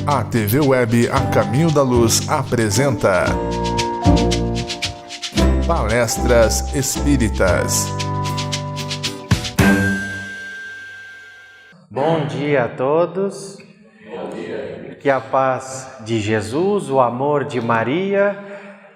A TV Web A Caminho da Luz apresenta Palestras Espíritas. Bom dia a todos. Que a paz de Jesus, o amor de Maria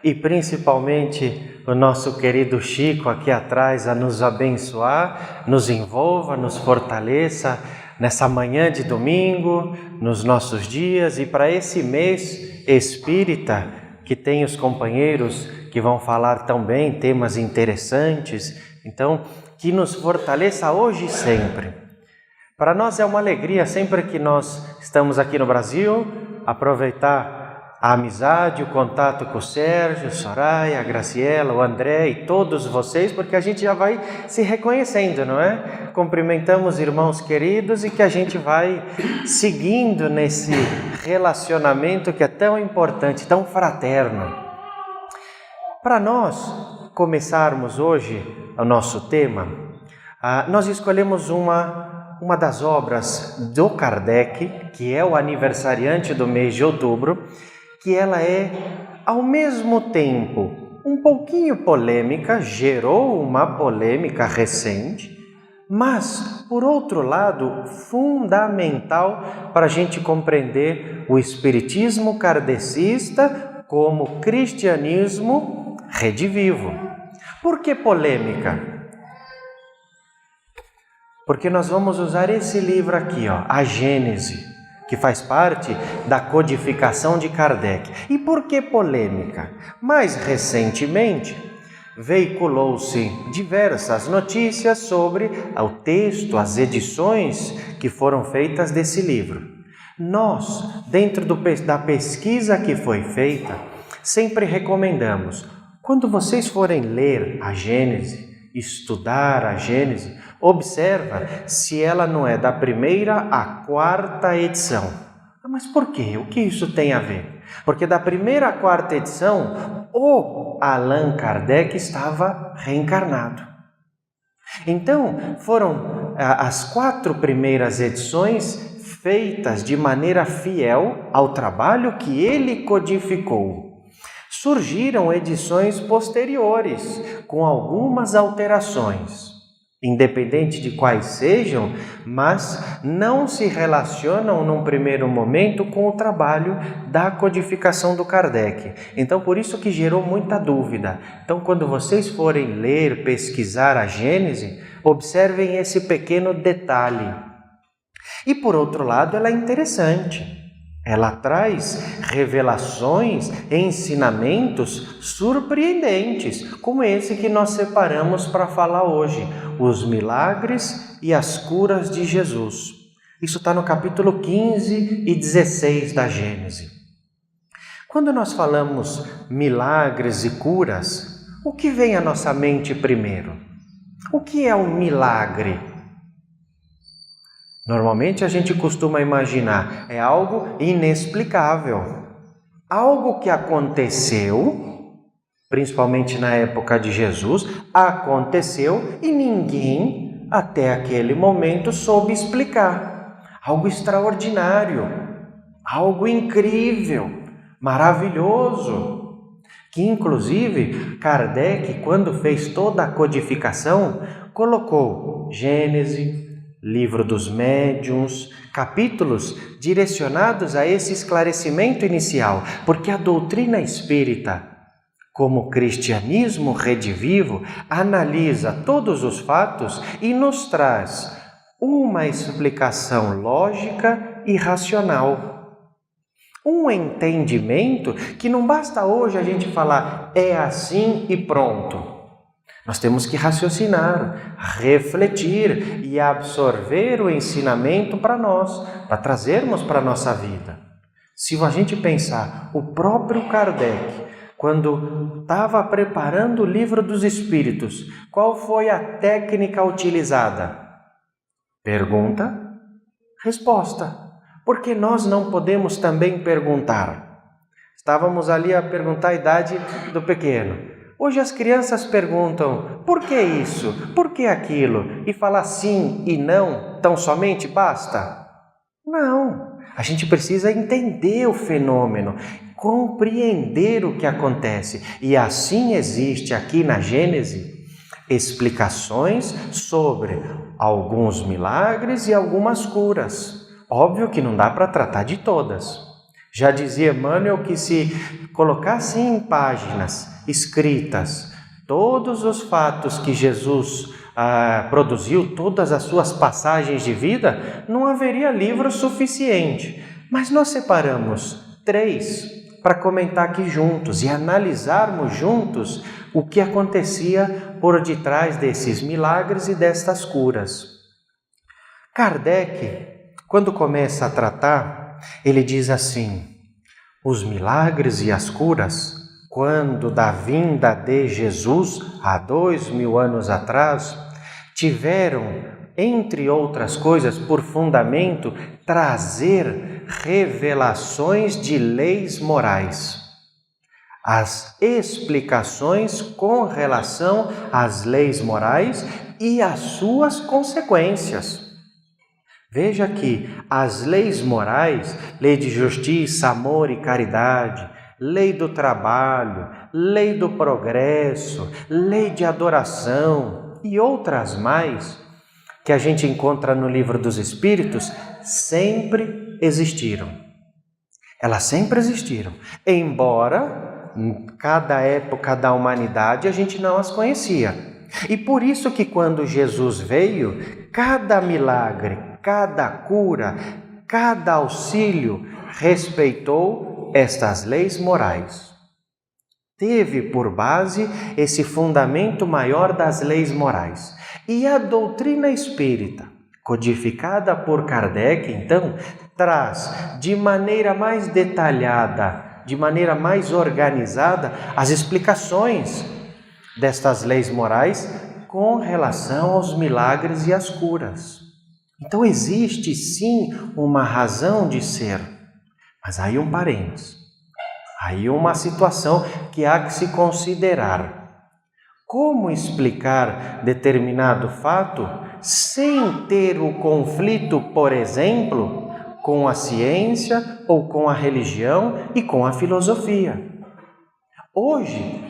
e principalmente o nosso querido Chico aqui atrás a nos abençoar, nos envolva, nos fortaleça nessa manhã de domingo, nos nossos dias e para esse mês espírita que tem os companheiros que vão falar tão bem, temas interessantes, então que nos fortaleça hoje e sempre. Para nós é uma alegria sempre que nós estamos aqui no Brasil, aproveitar a amizade, o contato com o Sérgio, Soraya, a Graciela, o André e todos vocês, porque a gente já vai se reconhecendo, não é? Cumprimentamos irmãos queridos e que a gente vai seguindo nesse relacionamento que é tão importante, tão fraterno. Para nós começarmos hoje o nosso tema, nós escolhemos uma das obras do Kardec, que é o aniversariante do mês de outubro, que ela é, ao mesmo tempo, um pouquinho polêmica, gerou uma polêmica recente, mas, por outro lado, fundamental para a gente compreender o espiritismo kardecista como cristianismo redivivo. Por que polêmica? Porque nós vamos usar esse livro aqui, A Gênese, que faz parte da codificação de Kardec. E por que polêmica? Mais recentemente, veiculou-se diversas notícias sobre o texto, as edições que foram feitas desse livro. Nós, dentro da pesquisa que foi feita, sempre recomendamos, quando vocês forem ler a Gênese, estudar a Gênese, observa se ela não é da primeira à quarta edição. Mas por quê? O que isso tem a ver? Porque da primeira à quarta edição, o Allan Kardec estava reencarnado. Então, foram as 4 primeiras edições feitas de maneira fiel ao trabalho que ele codificou. Surgiram edições posteriores, com algumas alterações, independente de quais sejam, mas não se relacionam num primeiro momento com o trabalho da codificação do Kardec. Então, por isso que gerou muita dúvida. Então, quando vocês forem ler, pesquisar a Gênese, observem esse pequeno detalhe. E, por outro lado, ela é interessante. Ela traz revelações, ensinamentos surpreendentes, como esse que nós separamos para falar hoje, os milagres e as curas de Jesus. Isso está no capítulo 15 e 16 da Gênese. Quando nós falamos milagres e curas, o que vem à nossa mente primeiro? O que é um milagre? Normalmente a gente costuma imaginar, é algo inexplicável, algo que aconteceu, principalmente na época de Jesus, aconteceu e ninguém até aquele momento soube explicar. Algo extraordinário, algo incrível, maravilhoso, que inclusive Kardec, quando fez toda a codificação, colocou Gênese, Livro dos Médiuns, capítulos direcionados a esse esclarecimento inicial, porque a doutrina espírita, como cristianismo redivivo, analisa todos os fatos e nos traz uma explicação lógica e racional. Um entendimento que não basta hoje a gente falar é assim e pronto. Nós temos que raciocinar, refletir e absorver o ensinamento para nós, para trazermos para a nossa vida. Se a gente pensar, o próprio Kardec, quando estava preparando o Livro dos Espíritos, qual foi a técnica utilizada? Pergunta, resposta. Porque nós não podemos também perguntar? Estávamos ali a perguntar a idade do pequeno. Hoje as crianças perguntam, por que isso? Por que aquilo? E falar sim e não, tão somente basta? Não, a gente precisa entender o fenômeno, compreender o que acontece. E assim existe aqui na Gênese explicações sobre alguns milagres e algumas curas. Óbvio que não dá para tratar de todas. Já dizia Emmanuel que se colocassem em páginas escritas todos os fatos que Jesus produziu, todas as suas passagens de vida, não haveria livro suficiente. Mas nós separamos 3 para comentar aqui juntos e analisarmos juntos o que acontecia por detrás desses milagres e destas curas. Kardec, quando começa a tratar, ele diz assim: os milagres e as curas, quando da vinda de Jesus, há 2000 anos atrás, tiveram, entre outras coisas, por fundamento, trazer revelações de leis morais. As explicações com relação às leis morais e às suas consequências. Veja que as leis morais, lei de justiça, amor e caridade, lei do trabalho, lei do progresso, lei de adoração e outras mais, que a gente encontra no Livro dos Espíritos, sempre existiram. Elas sempre existiram, embora em cada época da humanidade a gente não as conhecia. E por isso que quando Jesus veio, cada milagre, cada cura, cada auxílio respeitou estas leis morais. Teve por base esse fundamento maior das leis morais. E a doutrina espírita, codificada por Kardec, então, traz de maneira mais detalhada, de maneira mais organizada, as explicações destas leis morais com relação aos milagres e às curas. Então existe sim uma razão de ser, mas aí um parênteses, aí uma situação que há que se considerar. Como explicar determinado fato sem ter o conflito, por exemplo, com a ciência ou com a religião e com a filosofia? Hoje,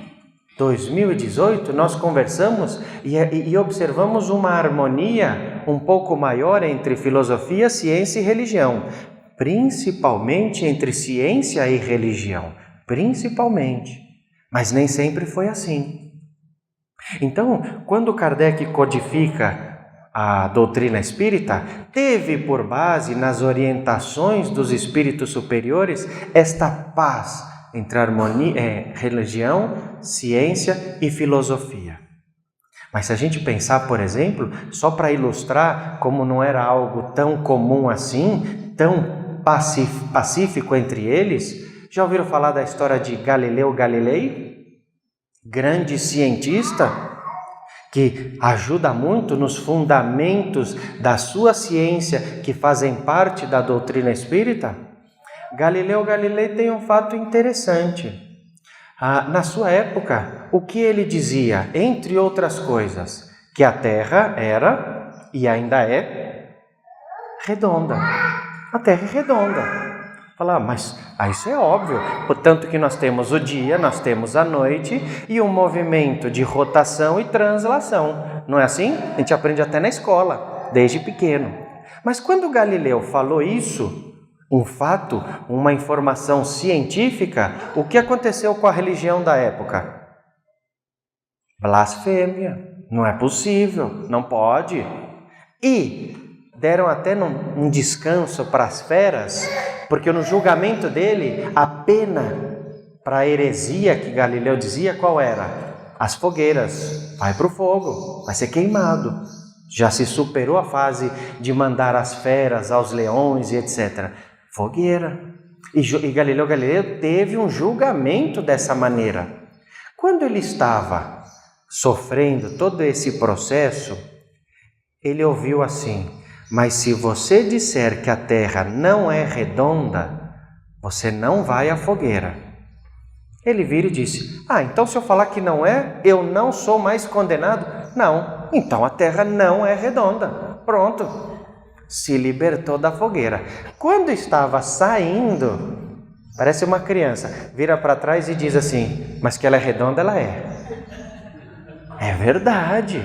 2018, nós conversamos e observamos uma harmonia um pouco maior entre filosofia, ciência e religião, principalmente entre ciência e religião, principalmente, mas nem sempre foi assim. Então, quando Kardec codifica a doutrina espírita, teve por base nas orientações dos espíritos superiores esta paz entre religião, ciência e filosofia. Mas se a gente pensar, por exemplo, só para ilustrar como não era algo tão comum assim, tão pacífico entre eles, já ouviram falar da história de Galileu Galilei? Grande cientista que ajuda muito nos fundamentos da sua ciência que fazem parte da doutrina espírita. Galileu Galilei tem um fato interessante. Na sua época, o que ele dizia, entre outras coisas, que a Terra era e ainda é redonda. A Terra é redonda. Falar, mas isso é óbvio, portanto que nós temos o dia, nós temos a noite e um movimento de rotação e translação. Não é assim? A gente aprende até na escola, desde pequeno. Mas quando Galileu falou isso, um fato, uma informação científica, o que aconteceu com a religião da época? Blasfêmia, não é possível, não pode. E deram até um descanso para as feras, porque no julgamento dele, a pena para a heresia que Galileu dizia, qual era? As fogueiras, vai para o fogo, vai ser queimado. Já se superou a fase de mandar as feras aos leões e etc. Fogueira. E Galileu Galilei teve um julgamento dessa maneira. Quando ele estava sofrendo todo esse processo, ele ouviu assim: mas se você disser que a Terra não é redonda, você não vai à fogueira. Ele vira e disse: então se eu falar que não é, eu não sou mais condenado? Não, então a terra não é redonda. Pronto, se libertou da fogueira. Quando estava saindo, parece uma criança, vira para trás e diz assim: mas que ela é redonda, ela é. É verdade.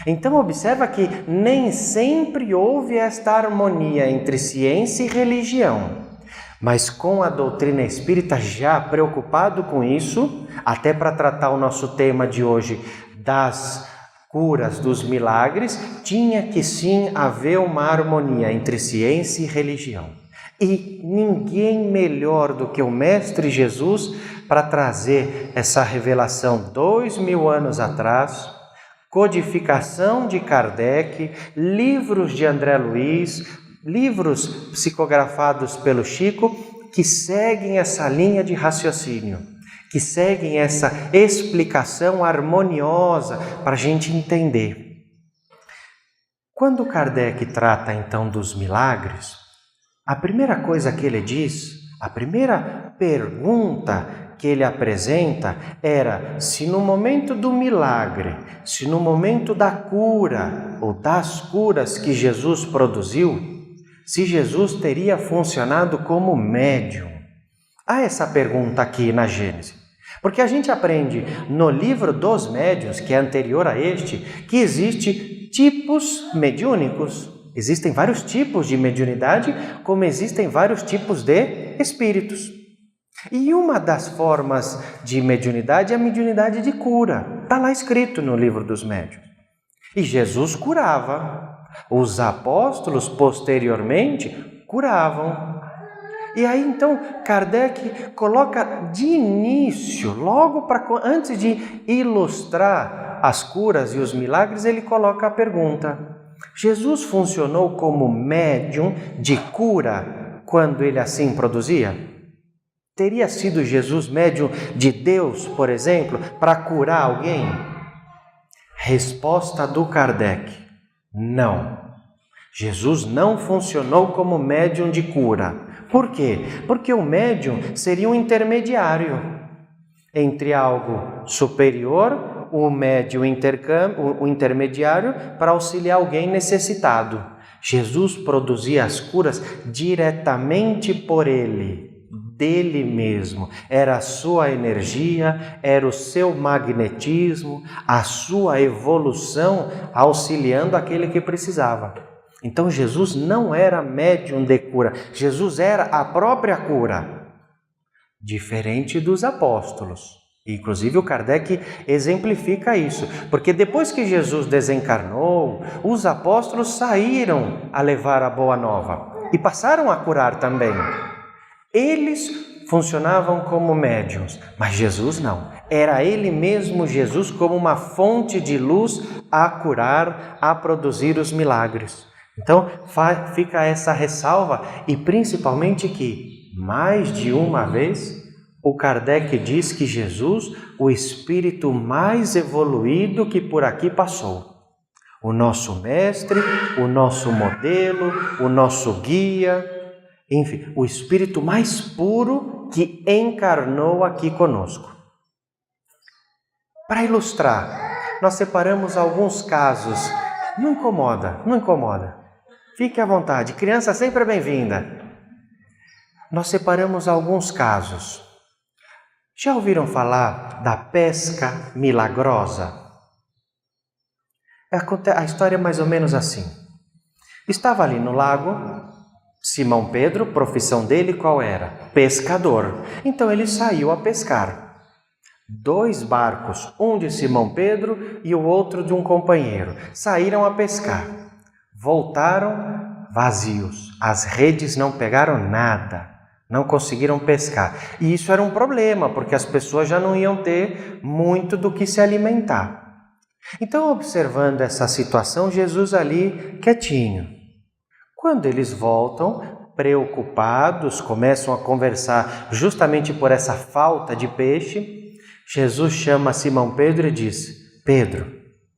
Então observa que nem sempre houve esta harmonia entre ciência e religião. Mas com a doutrina espírita já preocupado com isso, até para tratar o nosso tema de hoje das curas, dos milagres, tinha que sim haver uma harmonia entre ciência e religião. E ninguém melhor do que o Mestre Jesus para trazer essa revelação 2000 anos atrás, codificação de Kardec, livros de André Luiz, livros psicografados pelo Chico, que seguem essa linha de raciocínio, que seguem essa explicação harmoniosa para a gente entender. Quando Kardec trata então dos milagres, a primeira coisa que ele diz, a primeira pergunta que ele apresenta era se no momento do milagre, se no momento da cura ou das curas que Jesus produziu, se Jesus teria funcionado como médium. Há essa pergunta aqui na Gênesis. Porque a gente aprende no livro dos médiuns, que é anterior a este, que existe tipos mediúnicos. Existem vários tipos de mediunidade, como existem vários tipos de espíritos. E uma das formas de mediunidade é a mediunidade de cura. Está lá escrito no livro dos médiuns. E Jesus curava. Os apóstolos, posteriormente, curavam. E aí, então, Kardec coloca de início, logo antes de ilustrar as curas e os milagres, ele coloca a pergunta: Jesus funcionou como médium de cura quando ele assim produzia? Teria sido Jesus médium de Deus, por exemplo, para curar alguém? Resposta do Kardec: não. Jesus não funcionou como médium de cura. Por quê? Porque o médium seria um intermediário entre algo superior, o médium o intermediário, para auxiliar alguém necessitado. Jesus produzia as curas diretamente por ele, dele mesmo. Era a sua energia, era o seu magnetismo, a sua evolução auxiliando aquele que precisava. Então Jesus não era médium de cura, Jesus era a própria cura, diferente dos apóstolos. Inclusive o Kardec exemplifica isso, porque depois que Jesus desencarnou, os apóstolos saíram a levar a boa nova e passaram a curar também. Eles funcionavam como médiuns, mas Jesus não. Era ele mesmo, Jesus, como uma fonte de luz a curar, a produzir os milagres. Então fica essa ressalva, e principalmente que, mais de uma vez, o Kardec diz que Jesus, o espírito mais evoluído que por aqui passou. O nosso mestre, o nosso modelo, o nosso guia, enfim, o espírito mais puro que encarnou aqui conosco. Para ilustrar, nós separamos alguns casos. Não incomoda, não incomoda. Fique à vontade, criança sempre é bem-vinda. Nós separamos alguns casos. Já ouviram falar da pesca milagrosa? A história é mais ou menos assim. Estava ali no lago, Simão Pedro, profissão dele qual era? Pescador. Então ele saiu a pescar. 2 barcos, um de Simão Pedro e o outro de um companheiro, saíram a pescar. Voltaram vazios. As redes não pegaram nada. Não conseguiram pescar. E isso era um problema, porque as pessoas já não iam ter muito do que se alimentar. Então, observando essa situação, Jesus ali quietinho. Quando eles voltam, preocupados, começam a conversar justamente por essa falta de peixe, Jesus chama Simão Pedro e diz: Pedro,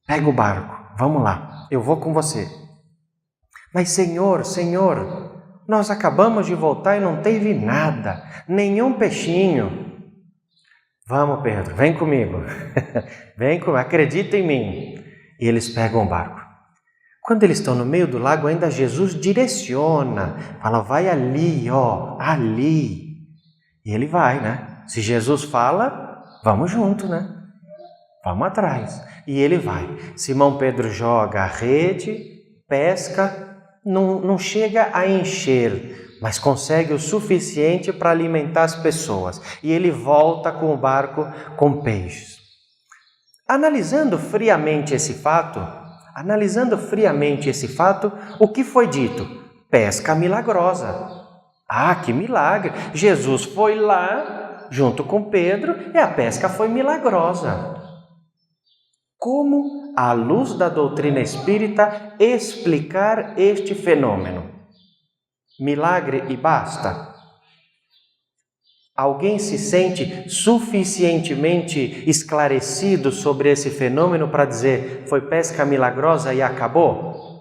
pega o barco, vamos lá, eu vou com você. Mas Senhor, nós acabamos de voltar e não teve nada, nenhum peixinho. Vamos, Pedro, vem comigo. Vem comigo, acredita em mim. E eles pegam o barco. Quando eles estão no meio do lago, ainda Jesus direciona, fala, vai ali, ó, ali. E ele vai, né? Se Jesus fala, vamos junto, né? Vamos atrás. E ele vai. Simão Pedro joga a rede, pesca, não chega a encher, mas consegue o suficiente para alimentar as pessoas. E ele volta com o barco com peixes. Analisando friamente esse fato, o que foi dito? Pesca milagrosa. Ah, que milagre! Jesus foi lá junto com Pedro e a pesca foi milagrosa. Como, à luz da doutrina espírita, explicar este fenômeno? Milagre e basta? Alguém se sente suficientemente esclarecido sobre esse fenômeno para dizer foi pesca milagrosa e acabou?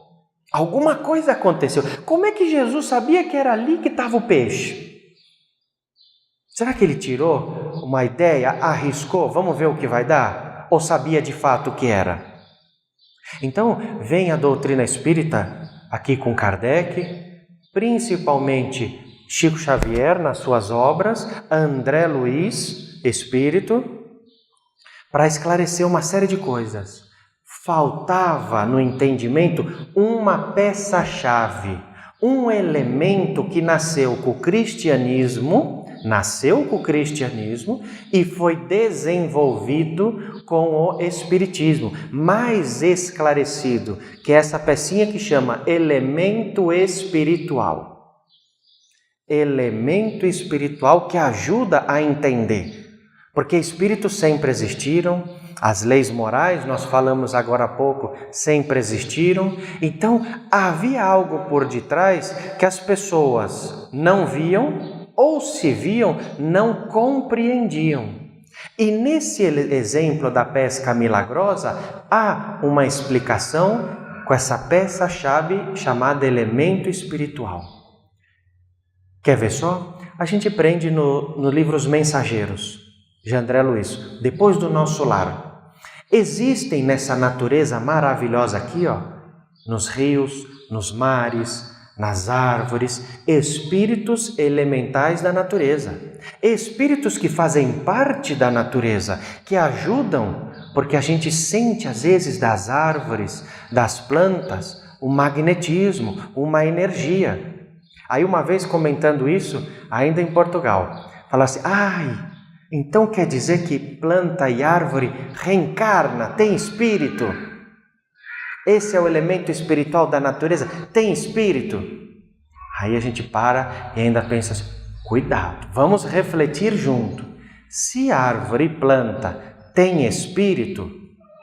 Alguma coisa aconteceu. Como é que Jesus sabia que era ali que estava o peixe? Será que ele tirou uma ideia, arriscou, vamos ver o que vai dar? Ou sabia de fato o que era? Então, vem a doutrina espírita aqui com Kardec, principalmente Chico Xavier nas suas obras, André Luiz, espírito, para esclarecer uma série de coisas. Faltava no entendimento uma peça-chave, um elemento que nasceu com o cristianismo e foi desenvolvido com o espiritismo, mais esclarecido, que é essa pecinha que chama elemento espiritual. Elemento espiritual que ajuda a entender, porque espíritos sempre existiram, as leis morais, nós falamos agora há pouco, sempre existiram, então havia algo por detrás que as pessoas não viam, ou se viam, não compreendiam. E nesse exemplo da pesca milagrosa, há uma explicação com essa peça-chave chamada elemento espiritual. Quer ver só? A gente prende no livro Os Mensageiros, de André Luiz, Depois do Nosso Lar. Existem nessa natureza maravilhosa aqui, ó, nos rios, nos mares, nas árvores, espíritos elementais da natureza. Espíritos que fazem parte da natureza, que ajudam, porque a gente sente às vezes das árvores, das plantas, o magnetismo, uma energia. Aí uma vez comentando isso, ainda em Portugal, fala assim, então quer dizer que planta e árvore reencarna, tem espírito? Esse é o elemento espiritual da natureza, tem espírito? Aí a gente para e ainda pensa assim, cuidado, vamos refletir junto. Se árvore e planta tem espírito,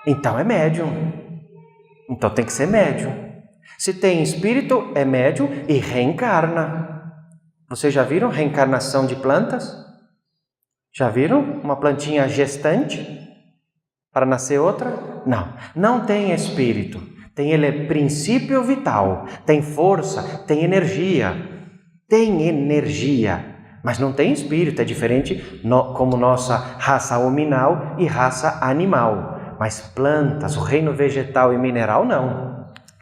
então é médium. Então tem que ser médium. Se tem espírito, é médium e reencarna. Vocês já viram reencarnação de plantas? Já viram uma plantinha gestante para nascer outra? Não tem espírito. Tem princípio vital, tem força, tem energia, mas não tem espírito. É diferente como nossa raça hominal e raça animal. Mas plantas, o reino vegetal e mineral não.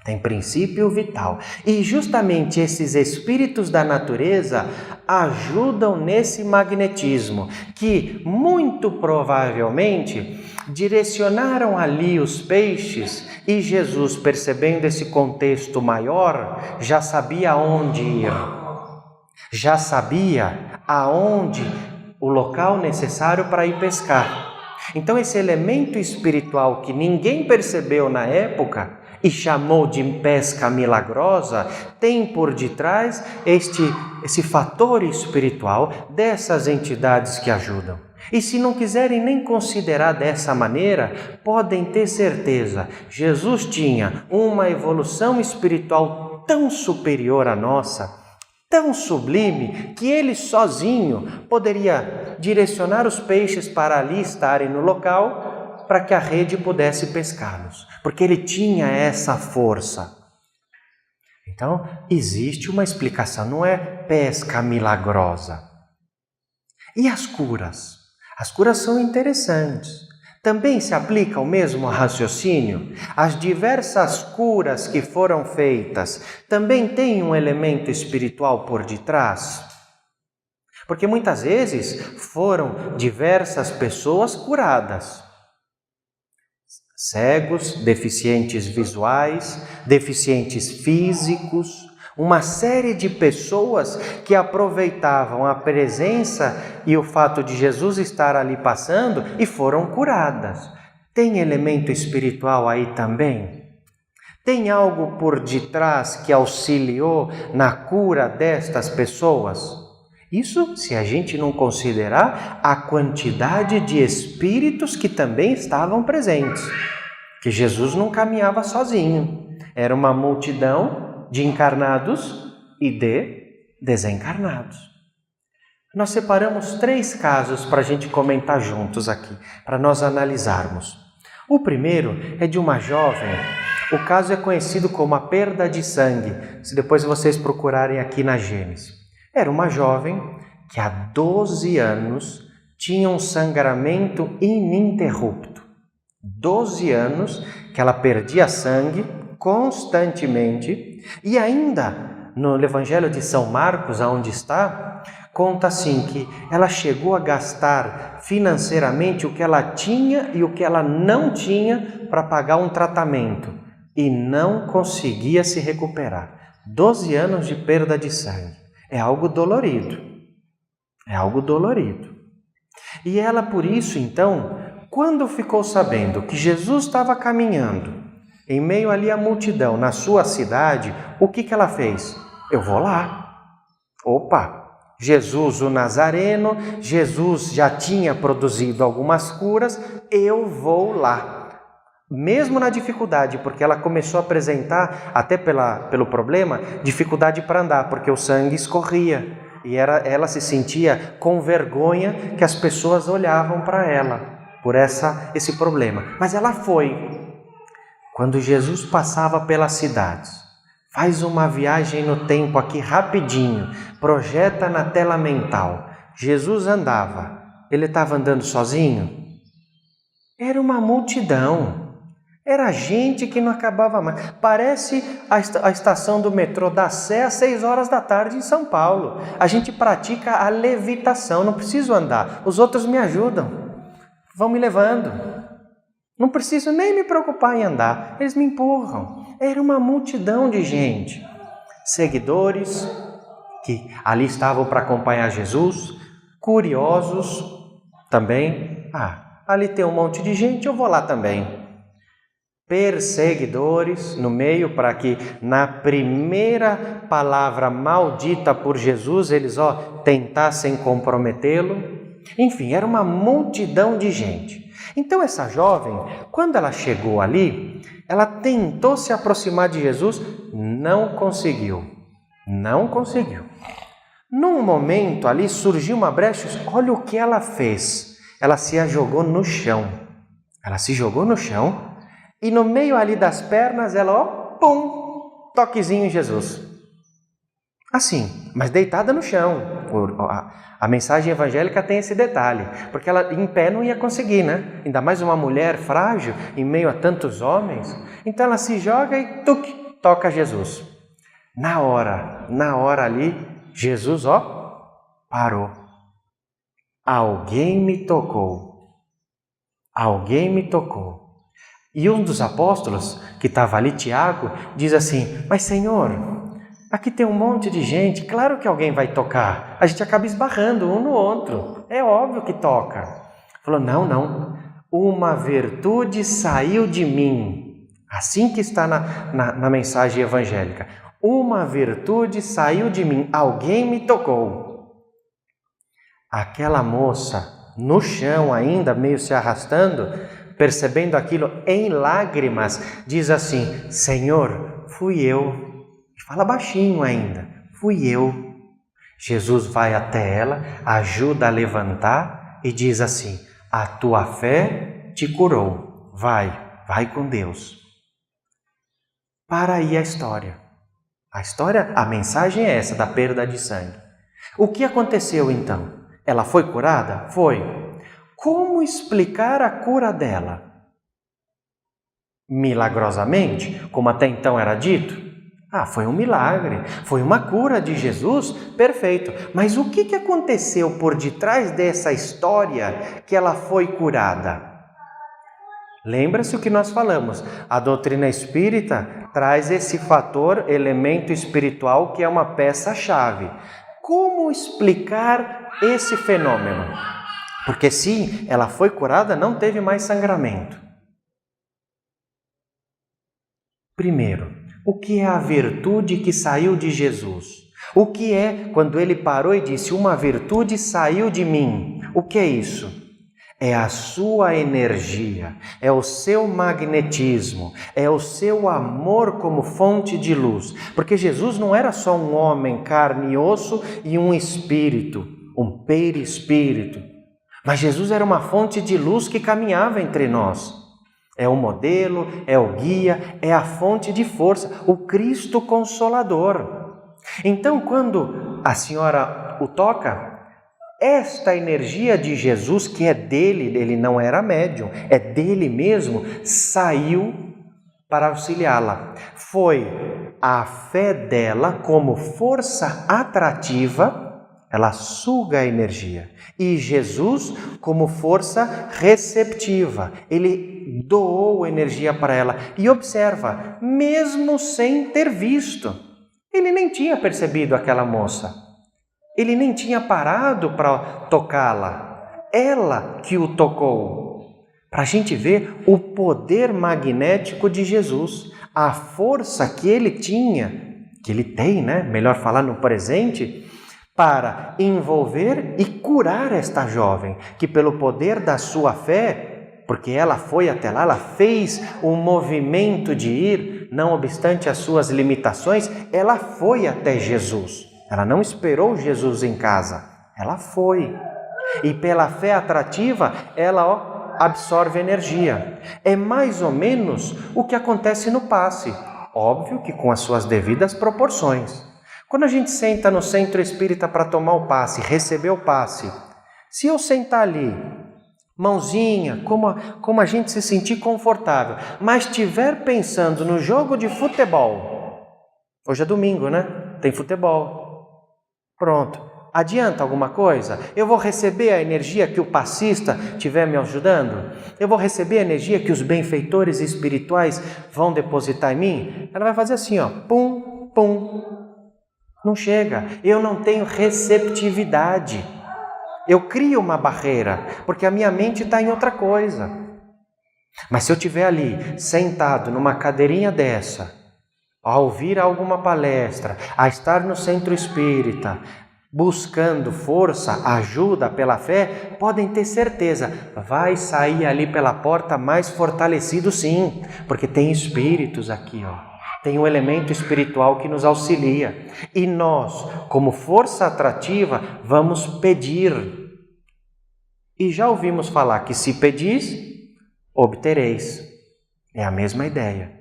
Tem princípio vital. E justamente esses espíritos da natureza ajudam nesse magnetismo, que muito provavelmente direcionaram ali os peixes e Jesus, percebendo esse contexto maior, já sabia aonde ir. Já sabia aonde o local necessário para ir pescar. Então esse elemento espiritual que ninguém percebeu na época e chamou de pesca milagrosa, tem por detrás esse fator espiritual dessas entidades que ajudam. E se não quiserem nem considerar dessa maneira, podem ter certeza, Jesus tinha uma evolução espiritual tão superior à nossa, tão sublime, que ele sozinho poderia direcionar os peixes para ali estarem no local, para que a rede pudesse pescá-los, porque ele tinha essa força. Então, existe uma explicação, não é pesca milagrosa. E as curas? As curas são interessantes. Também se aplica o mesmo raciocínio? As diversas curas que foram feitas também têm um elemento espiritual por detrás? Porque muitas vezes foram diversas pessoas curadas. Cegos, deficientes visuais, deficientes físicos, uma série de pessoas que aproveitavam a presença e o fato de Jesus estar ali passando e foram curadas. Tem elemento espiritual aí também? Tem algo por detrás que auxiliou na cura destas pessoas? Isso se a gente não considerar a quantidade de espíritos que também estavam presentes. Que Jesus não caminhava sozinho. Era uma multidão de encarnados e de desencarnados. Nós separamos 3 casos para a gente comentar juntos aqui, para nós analisarmos. O primeiro é de uma jovem. O caso é conhecido como a perda de sangue, se depois vocês procurarem aqui na Gênesis. Era uma jovem que há 12 anos tinha um sangramento ininterrupto. 12 anos que ela perdia sangue constantemente, e ainda no Evangelho de São Marcos, aonde está, conta assim que ela chegou a gastar financeiramente o que ela tinha e o que ela não tinha para pagar um tratamento e não conseguia se recuperar. 12 anos de perda de sangue. É algo dolorido. É algo dolorido. E ela, por isso, então, quando ficou sabendo que Jesus estava caminhando em meio ali à multidão, na sua cidade, o que ela fez? Eu vou lá. Opa! Jesus o Nazareno, Jesus já tinha produzido algumas curas, eu vou lá. Mesmo na dificuldade, porque ela começou a apresentar, até pelo problema, dificuldade para andar, porque o sangue escorria. E ela se sentia com vergonha que as pessoas olhavam para ela por esse problema. Mas ela foi. Quando Jesus passava pelas cidades, faz uma viagem no tempo aqui rapidinho, projeta na tela mental. Jesus andava. Ele estava andando sozinho? Era uma multidão. Era gente que não acabava mais. Parece a estação do metrô da Sé às 6 horas da tarde em São Paulo. A gente pratica a levitação, não preciso andar. Os outros me ajudam. Vão me levando. Não preciso nem me preocupar em andar. Eles me empurram. Era uma multidão de gente. Seguidores que ali estavam para acompanhar Jesus. Curiosos também. Ali tem um monte de gente, eu vou lá também. Perseguidores no meio, para que na primeira palavra maldita por Jesus, eles tentassem comprometê-lo. Enfim, era uma multidão de gente. Então essa jovem, quando ela chegou ali, ela tentou se aproximar de Jesus, não conseguiu. Não conseguiu. Num momento ali surgiu uma brecha, olha o que ela fez. Ela se jogou no chão. Ela se jogou no chão. E no meio ali das pernas, ela, pum, toquezinho em Jesus. Assim, mas deitada no chão. A mensagem evangélica tem esse detalhe, porque ela em pé não ia conseguir, né? Ainda mais uma mulher frágil, em meio a tantos homens. Então ela se joga e toca Jesus. Na hora ali, Jesus, parou. Alguém me tocou. Alguém me tocou. E um dos apóstolos, que estava ali, Tiago, diz assim, mas Senhor, aqui tem um monte de gente, claro que alguém vai tocar. A gente acaba esbarrando um no outro, é óbvio que toca. Falou, não, uma virtude saiu de mim. Assim que está na mensagem evangélica. Uma virtude saiu de mim, alguém me tocou. Aquela moça, no chão ainda, meio se arrastando, percebendo aquilo em lágrimas, diz assim, Senhor, fui eu. Fala baixinho ainda, fui eu. Jesus vai até ela, ajuda a levantar e diz assim, a tua fé te curou. Vai com Deus. Para aí a história. A mensagem é essa, da perda de sangue. O que aconteceu então? Ela foi curada? Foi. Como explicar a cura dela? Milagrosamente, como até então era dito? Foi um milagre, foi uma cura de Jesus, perfeito. Mas o que aconteceu por detrás dessa história que ela foi curada? Lembra-se o que nós falamos, a doutrina espírita traz esse fator, elemento espiritual, que é uma peça-chave. Como explicar esse fenômeno? Porque se ela foi curada, não teve mais sangramento. Primeiro, o que é a virtude que saiu de Jesus? O que é quando ele parou e disse, uma virtude saiu de mim? O que é isso? É a sua energia, é o seu magnetismo, é o seu amor como fonte de luz. Porque Jesus não era só um homem, carne e osso e um espírito, um perispírito. Mas Jesus era uma fonte de luz que caminhava entre nós. É o modelo, é o guia, é a fonte de força, o Cristo Consolador. Então, quando a senhora o toca, esta energia de Jesus, que é dele, ele não era médium, é dele mesmo, saiu para auxiliá-la. Foi a fé dela como força atrativa, ela suga a energia. E Jesus como força receptiva, ele doou energia para ela. E observa, mesmo sem ter visto, ele nem tinha percebido aquela moça. Ele nem tinha parado para tocá-la. Ela que o tocou. Para a gente ver o poder magnético de Jesus. A força que ele tinha, que ele tem, melhor falar no presente, para envolver e curar esta jovem, que pelo poder da sua fé, porque ela foi até lá, ela fez um movimento de ir, não obstante as suas limitações, ela foi até Jesus. Ela não esperou Jesus em casa, ela foi. E pela fé atrativa, ela absorve energia. É mais ou menos o que acontece no passe. Óbvio que com as suas devidas proporções. Quando a gente senta no centro espírita para tomar o passe, receber o passe, se eu sentar ali, mãozinha, como a gente se sentir confortável, mas estiver pensando no jogo de futebol, hoje é domingo, Tem futebol. Pronto. Adianta alguma coisa? Eu vou receber a energia que o passista estiver me ajudando? Eu vou receber a energia que os benfeitores espirituais vão depositar em mim? Ela vai fazer assim, pum, pum. Não chega. Eu não tenho receptividade. Eu crio uma barreira, porque a minha mente está em outra coisa. Mas se eu estiver ali, sentado numa cadeirinha dessa, a ouvir alguma palestra, a estar no centro espírita, buscando força, ajuda pela fé, podem ter certeza, vai sair ali pela porta mais fortalecido sim, porque tem espíritos aqui, tem um elemento espiritual que nos auxilia. E nós, como força atrativa, vamos pedir. E já ouvimos falar que se pedis, obtereis. É a mesma ideia.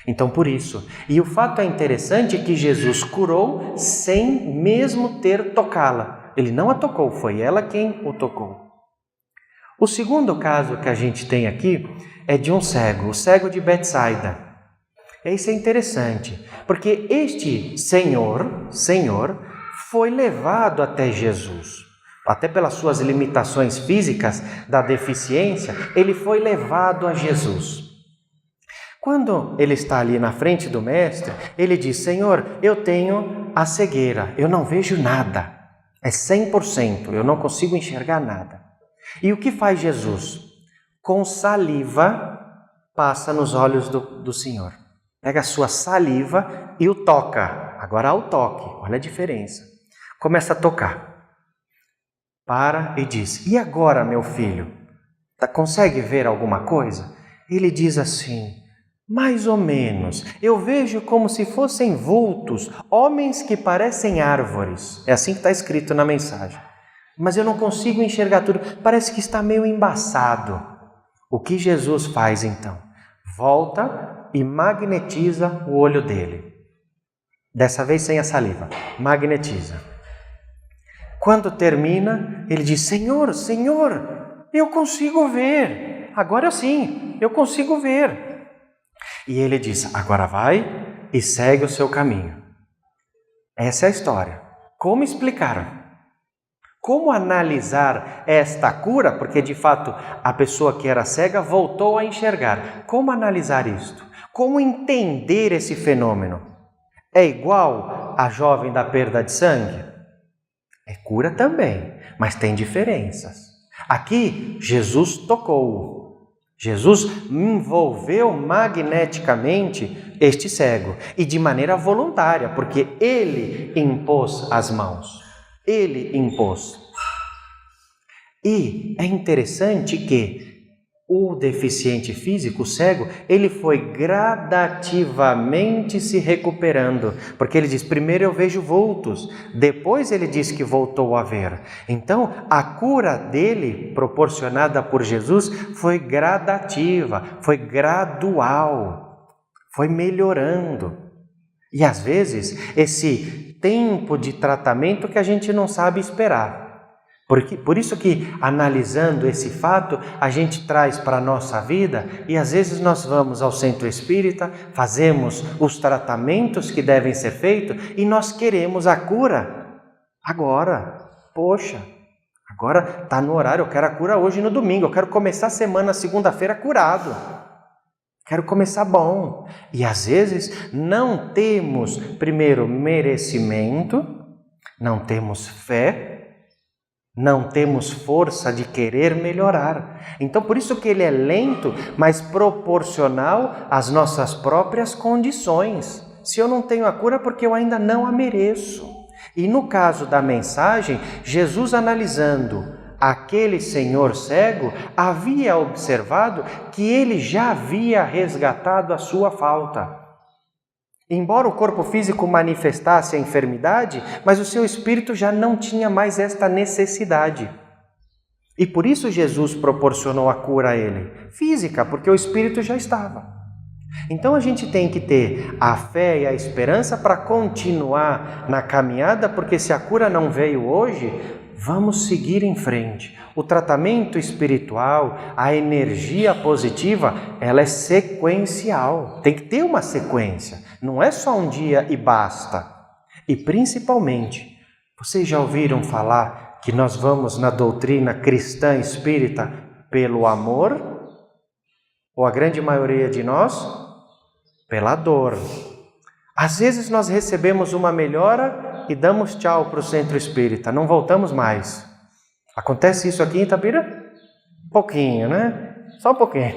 Então, por isso, e o fato é interessante que Jesus curou sem mesmo ter tocá-la. Ele não a tocou, foi ela quem o tocou. O segundo caso que a gente tem aqui é de um cego, o cego de Betsaida. Isso é interessante, porque este senhor foi levado até Jesus. Até pelas suas limitações físicas, da deficiência, ele foi levado a Jesus. Quando ele está ali na frente do mestre, ele diz, Senhor, eu tenho a cegueira, eu não vejo nada, é 100%, eu não consigo enxergar nada. E o que faz Jesus? Com saliva, passa nos olhos do Senhor. Pega a sua saliva e o toca. Agora há o toque, olha a diferença. Começa a tocar. Para e diz, e agora, meu filho? Consegue ver alguma coisa? Ele diz assim, mais ou menos, eu vejo como se fossem vultos, homens que parecem árvores. É assim que está escrito na mensagem. Mas eu não consigo enxergar tudo, parece que está meio embaçado. O que Jesus faz então? Volta e magnetiza o olho dele. Dessa vez sem a saliva, magnetiza. Quando termina, ele diz, Senhor, Senhor, eu consigo ver. Agora sim, eu consigo ver. E ele diz, agora vai e segue o seu caminho. Essa é a história. Como explicar? Como analisar esta cura? Porque de fato a pessoa que era cega voltou a enxergar. Como analisar isto? Como entender esse fenômeno? É igual a jovem da perda de sangue? É cura também, mas tem diferenças. Aqui Jesus tocou. Jesus envolveu magneticamente este cego e de maneira voluntária, porque ele impôs as mãos. Ele impôs. E é interessante que o deficiente físico, o cego, ele foi gradativamente se recuperando. Porque ele diz, primeiro eu vejo vultos, depois ele diz que voltou a ver. Então, a cura dele, proporcionada por Jesus, foi gradativa, foi gradual, foi melhorando. E às vezes, esse tempo de tratamento que a gente não sabe esperar. Por isso que, analisando esse fato, a gente traz para a nossa vida e às vezes nós vamos ao centro espírita, fazemos os tratamentos que devem ser feitos e nós queremos a cura agora. Poxa, agora está no horário, eu quero a cura hoje no domingo, eu quero começar a semana, segunda-feira, curado. Quero começar bom. E às vezes não temos, primeiro, merecimento, não temos fé, não temos força de querer melhorar. Então, por isso que ele é lento, mas proporcional às nossas próprias condições. Se eu não tenho a cura, é porque eu ainda não a mereço. E no caso da mensagem, Jesus analisando aquele senhor cego, havia observado que ele já havia resgatado a sua falta. Embora o corpo físico manifestasse a enfermidade, mas o seu espírito já não tinha mais esta necessidade. E por isso Jesus proporcionou a cura a ele, física, porque o espírito já estava. Então a gente tem que ter a fé e a esperança para continuar na caminhada, porque se a cura não veio hoje, vamos seguir em frente. O tratamento espiritual, a energia positiva, ela é sequencial. Tem que ter uma sequência. Não é só um dia e basta. E principalmente, vocês já ouviram falar que nós vamos na doutrina cristã espírita pelo amor? Ou a grande maioria de nós? Pela dor. Às vezes nós recebemos uma melhora e damos tchau para o centro espírita, não voltamos mais. Acontece isso aqui em Itabira? Pouquinho, né? Só um pouquinho.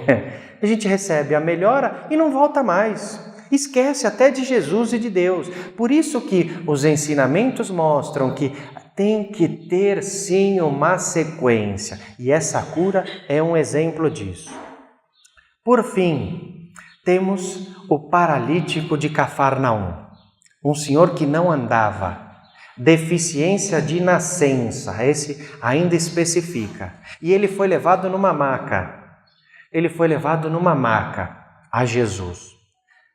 A gente recebe a melhora e não volta mais. Esquece até de Jesus e de Deus. Por isso que os ensinamentos mostram que tem que ter sim uma sequência. E essa cura é um exemplo disso. Por fim, temos o paralítico de Cafarnaum. Um senhor que não andava. Deficiência de nascença, esse ainda especifica. E ele foi levado numa maca. Ele foi levado numa maca a Jesus.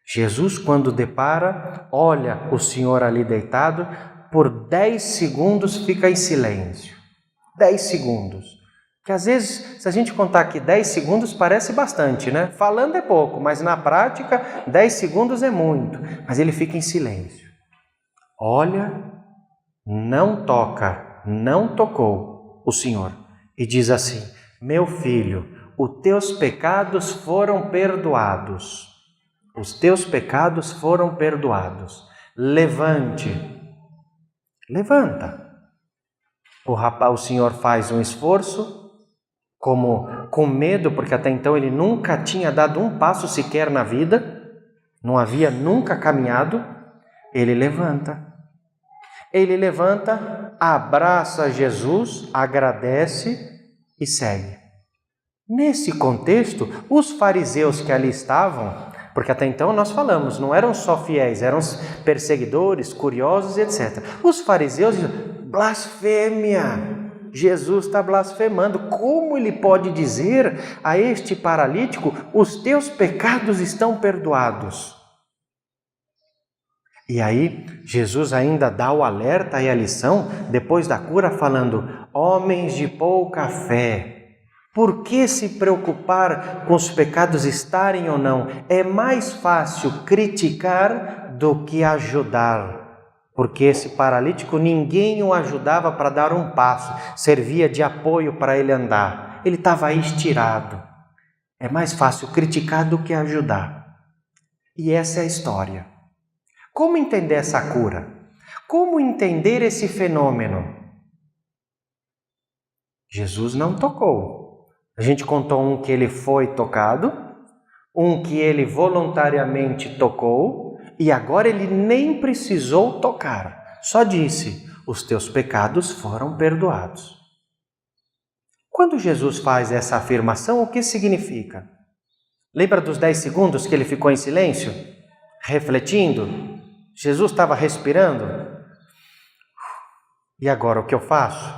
Jesus, quando depara, olha o senhor ali deitado, por 10 segundos fica em silêncio. 10 segundos. Que às vezes, se a gente contar aqui 10 segundos, parece bastante, né? Falando é pouco, mas na prática, 10 segundos é muito. Mas ele fica em silêncio. Olha, não toca, não tocou o Senhor. E diz assim, meu filho, os teus pecados foram perdoados. Os teus pecados foram perdoados. Levante. Levanta. O Senhor faz um esforço, como com medo, porque até então ele nunca tinha dado um passo sequer na vida, não havia nunca caminhado. Ele levanta. Ele levanta, abraça Jesus, agradece e segue. Nesse contexto, os fariseus que ali estavam, porque até então nós falamos, não eram só fiéis, eram perseguidores, curiosos, etc. Os fariseus diziam, blasfêmia! Jesus está blasfemando. Como ele pode dizer a este paralítico, os teus pecados estão perdoados? E aí, Jesus ainda dá o alerta e a lição, depois da cura, falando, homens de pouca fé, Por que se preocupar com os pecados estarem ou não? É mais fácil criticar do que ajudar. Porque esse paralítico, ninguém o ajudava para dar um passo, servia de apoio para ele andar. Ele estava aí estirado. É mais fácil criticar do que ajudar. E essa é a história. Como entender essa cura? Como entender esse fenômeno? Jesus não tocou. A gente contou um que ele foi tocado, um que ele voluntariamente tocou, e agora ele nem precisou tocar. Só disse: os teus pecados foram perdoados. Quando Jesus faz essa afirmação, o que significa? Lembra dos 10 segundos que ele ficou em silêncio? Refletindo? Jesus estava respirando? E agora o que eu faço?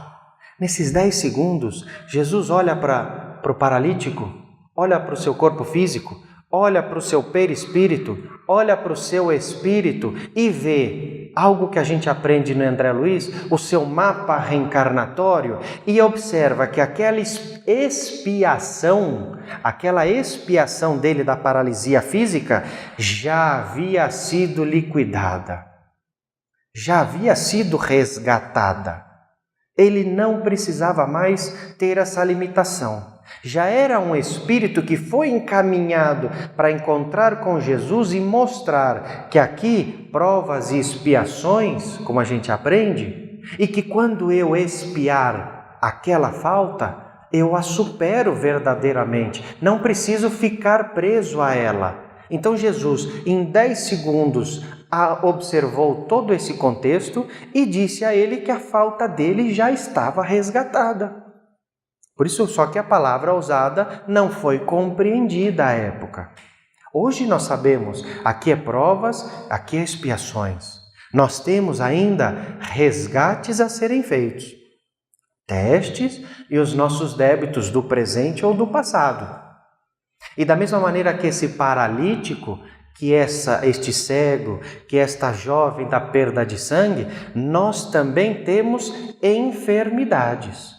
Nesses 10 segundos, Jesus olha para o paralítico, olha para o seu corpo físico, olha para o seu perispírito, olha para o seu espírito e vê algo que a gente aprende no André Luiz, o seu mapa reencarnatório, e observa que aquela expiação dele da paralisia física já havia sido liquidada, já havia sido resgatada. Ele não precisava mais ter essa limitação. Já era um espírito que foi encaminhado para encontrar com Jesus e mostrar que aqui provas e expiações, como a gente aprende, e que quando eu expiar aquela falta, eu a supero verdadeiramente. Não preciso ficar preso a ela. Então Jesus, em 10 segundos, observou todo esse contexto e disse a ele que a falta dele já estava resgatada. Por isso, só que a palavra usada não foi compreendida à época. Hoje nós sabemos, aqui é provas, aqui é expiações. Nós temos ainda resgates a serem feitos, testes e os nossos débitos do presente ou do passado. E da mesma maneira que esse paralítico, que este cego, que esta jovem da perda de sangue, nós também temos enfermidades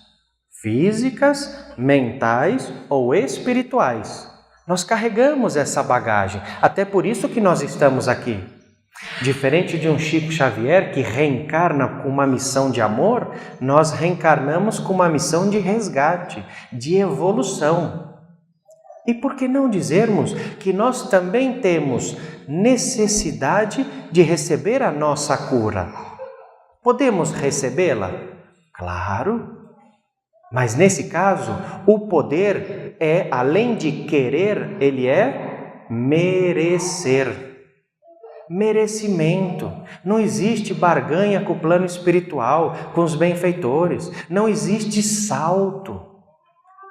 físicas, mentais ou espirituais. Nós carregamos essa bagagem, até por isso que nós estamos aqui. Diferente de um Chico Xavier que reencarna com uma missão de amor, nós reencarnamos com uma missão de resgate, de evolução. E por que não dizermos que nós também temos necessidade de receber a nossa cura? Podemos recebê-la? Claro! Mas nesse caso, o poder é, além de querer, ele é merecer. Merecimento. Não existe barganha com o plano espiritual, com os benfeitores. Não existe salto.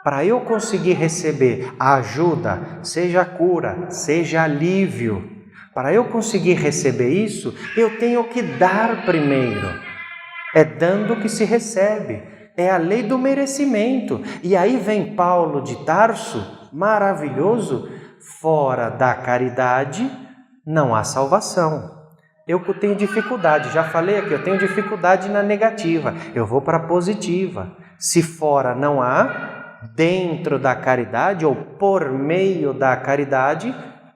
Para eu conseguir receber a ajuda, seja cura, seja alívio, para eu conseguir receber isso, eu tenho que dar primeiro. É dando que se recebe. É a lei do merecimento. E aí vem Paulo de Tarso, maravilhoso, fora da caridade não há salvação. Eu tenho dificuldade, já falei aqui, eu tenho dificuldade na negativa, eu vou para a positiva. Se fora não há, dentro da caridade ou por meio da caridade,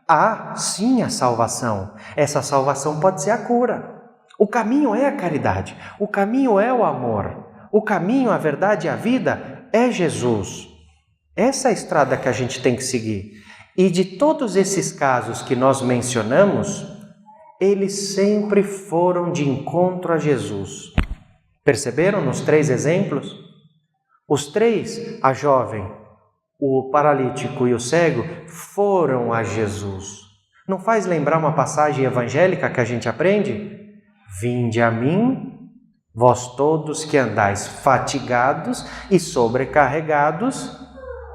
há sim a salvação. Essa salvação pode ser a cura. O caminho é a caridade, o caminho é o amor. O caminho, a verdade e a vida é Jesus. Essa é a estrada que a gente tem que seguir. E de todos esses casos que nós mencionamos, eles sempre foram de encontro a Jesus. Perceberam nos 3 exemplos? Os 3, a jovem, o paralítico e o cego, foram a Jesus. Não faz lembrar uma passagem evangélica que a gente aprende? Vinde a mim, vós todos que andais fatigados e sobrecarregados,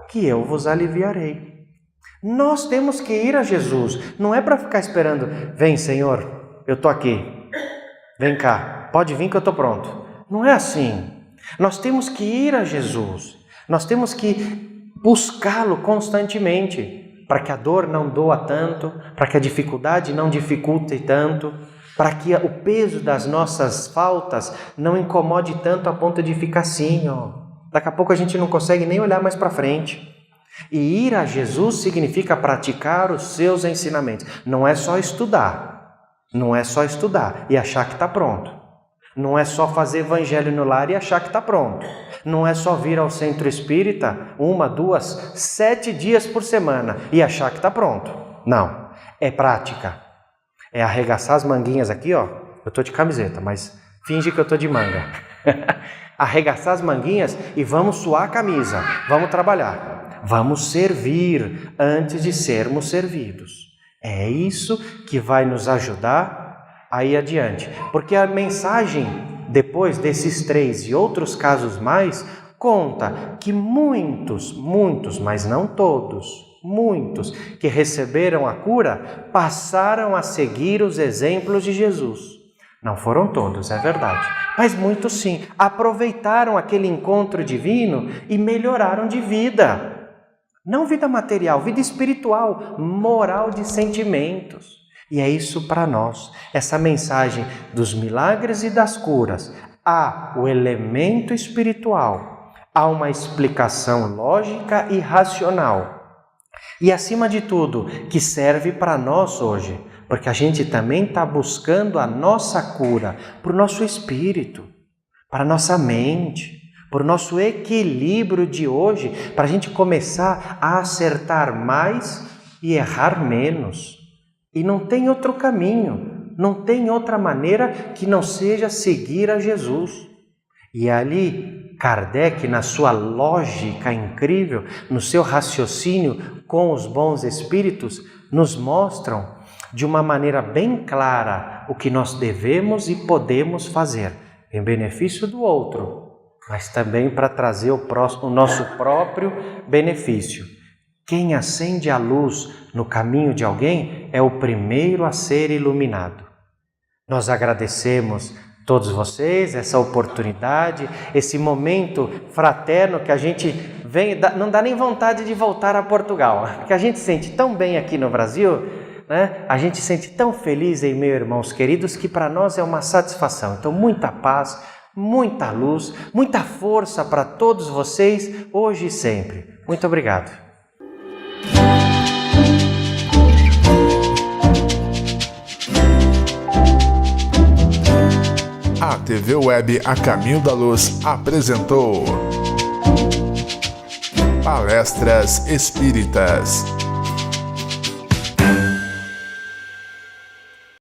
que eu vos aliviarei. Nós temos que ir a Jesus, não é para ficar esperando, vem Senhor, eu estou aqui, vem cá, pode vir que eu estou pronto. Não é assim. Nós temos que ir a Jesus, nós temos que buscá-lo constantemente, para que a dor não doa tanto, para que a dificuldade não dificulte tanto, para que o peso das nossas faltas não incomode tanto a ponto de ficar assim, Daqui a pouco a gente não consegue nem olhar mais para frente. E ir a Jesus significa praticar os seus ensinamentos. Não é só estudar. Não é só estudar e achar que está pronto. Não é só fazer evangelho no lar e achar que está pronto. Não é só vir ao centro espírita 1, 2, 7 dias por semana e achar que está pronto. Não. É prática. É arregaçar as manguinhas aqui, ó. Eu estou de camiseta, mas finge que eu estou de manga. Arregaçar as manguinhas e vamos suar a camisa. Vamos trabalhar. Vamos servir antes de sermos servidos. É isso que vai nos ajudar a ir adiante. Porque a mensagem, depois desses 3 e outros casos mais, conta que muitos, mas não todos, muitos que receberam a cura passaram a seguir os exemplos de Jesus. Não foram todos, é verdade, mas muitos sim. Aproveitaram aquele encontro divino e melhoraram de vida. Não vida material, vida espiritual, moral de sentimentos. E é isso para nós, essa mensagem dos milagres e das curas. Há o elemento espiritual, há uma explicação lógica e racional. E acima de tudo, que serve para nós hoje, porque a gente também está buscando a nossa cura para o nosso espírito, para a nossa mente, para o nosso equilíbrio de hoje, para a gente começar a acertar mais e errar menos. E não tem outro caminho, não tem outra maneira que não seja seguir a Jesus. E ali, Kardec, na sua lógica incrível, no seu raciocínio com os bons espíritos, nos mostram de uma maneira bem clara o que nós devemos e podemos fazer em benefício do outro, mas também para trazer o nosso próprio benefício. Quem acende a luz no caminho de alguém é o primeiro a ser iluminado. Nós agradecemos todos vocês, essa oportunidade, esse momento fraterno que a gente vem, não dá nem vontade de voltar a Portugal, porque a gente sente tão bem aqui no Brasil, né? A gente sente tão feliz em meus irmãos queridos que para nós é uma satisfação. Então, muita paz, muita luz, muita força para todos vocês, hoje e sempre. Muito obrigado. A TV Web A Caminho da Luz apresentou Palestras Espíritas.